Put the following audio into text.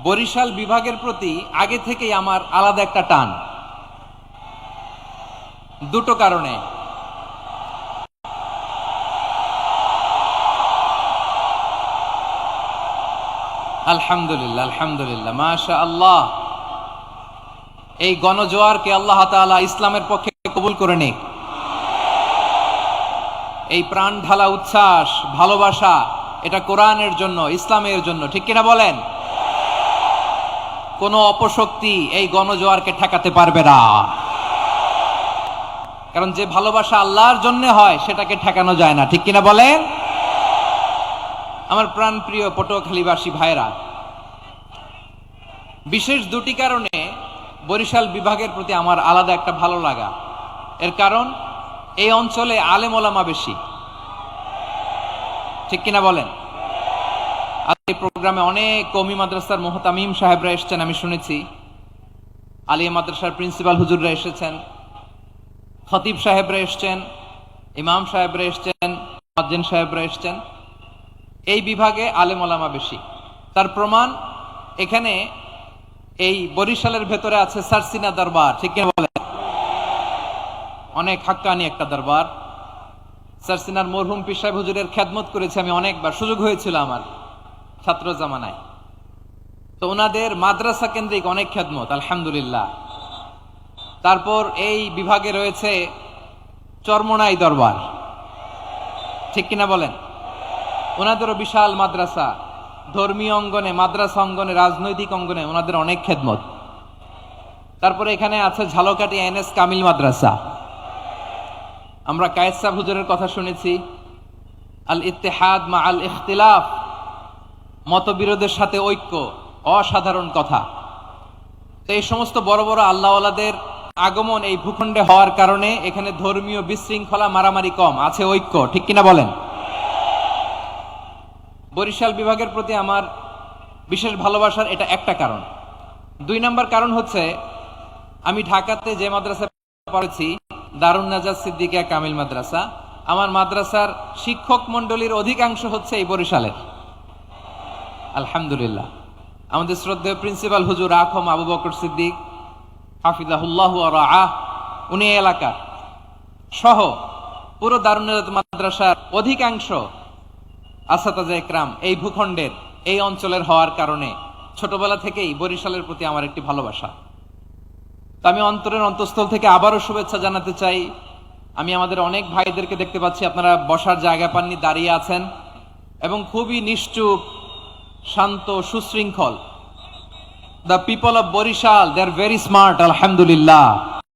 বরিশাল বিভাগের প্রতি আগে থেকেই আমার আলাদা একটা টান, দুটো কারণে। আলহামদুলিল্লাহ, আলহামদুলিল্লাহ, মাশা আল্লাহ। এই গণজোয়ারকে আল্লাহ তাআলা ইসলামের পক্ষে কবুল করে নিক। এই প্রাণ ঢালা উচ্ছ্বাস, ভালোবাসা, এটা কোরআনের জন্য, ইসলামের জন্য, ঠিক কিনা বলেন? কোন অপশক্তি এই গণজোয়ারকে ঠেকাতে পারবে না, কারণ যে ভালোবাসা আল্লাহর জন্য হয় সেটাকে ঠেকানো যায় না, ঠিক কিনা বলেন? আমার প্রাণ প্রিয় পটুয়াখালীবাসী ভাইরা, বিশেষ দুটি কারণে বরিশাল বিভাগের প্রতি আমার আলাদা একটা ভালো লাগা। এর কারণ, এই অঞ্চলে আলেম ওলামা বেশি, ঠিক কিনা বলেন? এই প্রোগ্রামে অনেক কওমি মাদ্রাসার মুহতামিম সাহেবরা এসেছেন, আমি শুনেছি। আলিয়া মাদ্রাসার প্রিন্সিপাল হুজুররা এসেছেন, খতিব সাহেবরা এসেছেন, ইমাম সাহেবরা এসেছেন, মুয়াজ্জিন সাহেবরা এসেছেন। এই বিভাগে আলেম ওলামা বেশি। তার প্রমাণ, এখানে এই বরিশালের ভেতরে আছে সারসিনা দরবার, ঠিক কিনা বলেন? অনেক হাক্কানি একটা দরবার। সারসিনার মরহুম পীর সাহেব হুজুরের খেদমত করেছি আমি অনেকবার, সুযোগ হয়েছিল আমার ছাত্র জামানায়। তো ওনাদের মাদ্রাসা কেন্দ্রিক অনেক খেদমত, আলহামদুলিল্লাহ। তারপর এই বিভাগে রয়েছে চরমোনাই দরবার, ঠিক কিনা বলেন? ওনাদেরও বিশাল মাদ্রাসা, ধর্মীয় অঙ্গনে, মাদ্রাসা অঙ্গনে, রাজনৈতিক অঙ্গনে ওনাদের অনেক খেদমত। তারপরে এখানে আছে ঝালকাঠি এনএস কামিল মাদ্রাসা। আমরা কায়েদ সাহেব হুজুরের কথা শুনেছি, আল ইত্তেহাদ মা আল ইখতিলাফ, মতবিরোধের সাথে ঐক্য, অসাধারণ কথা। তো এই সমস্ত বড় বড় আল্লাহওয়ালাদের আগমন এই ভূখণ্ডে হওয়ার কারণে এখানে ধর্মীয় বিশৃঙ্খলা, মারামারি কম, আছে ঐক্য, ঠিক কিনা বলেন? বরিশাল বিভাগের প্রতি আমার বিশেষ ভালোবাসার এটা একটা কারণ। দুই নম্বর কারণ হচ্ছে, আমি ঢাকাতে যে মাদ্রাসায় পড়েছি, দারুন নাজাত সিদ্দিকিয়া কামিল মাদ্রাসা, আমার মাদ্রাসার শিক্ষক মন্ডলীর অধিকাংশ হচ্ছে এই বরিশালের, আলহামদুলিল্লাহ। আমাদের শ্রদ্ধেয় প্রিন্সিপাল হুজুর আখম আবু বকর সিদ্দিক হাফিজাহুল্লাহ ওয়া রাআহ, উনি এলাকার সহ পুরো দারুন নাজাত মাদ্রাসার অধিকাংশ আসাতাজা ইকরাম এই ভূখণ্ডের, এই অঞ্চলের হওয়ার কারণে ছোটবেলা থেকেই বরিশালের প্রতি আমার একটি ভালোবাসা। তো আমি অন্তরের অন্তঃস্থল থেকে আবারও শুভেচ্ছা জানাতে চাই। আমি আমাদের অনেক ভাইদেরকে দেখতে পাচ্ছি, আপনারা বসার জায়গা পাননি, দাঁড়িয়ে আছেন এবং খুবই নিশ্চুপ, শান্ত, সুশৃঙ্খল। The people of Barishal, they are very smart, আলহামদুলিল্লাহ।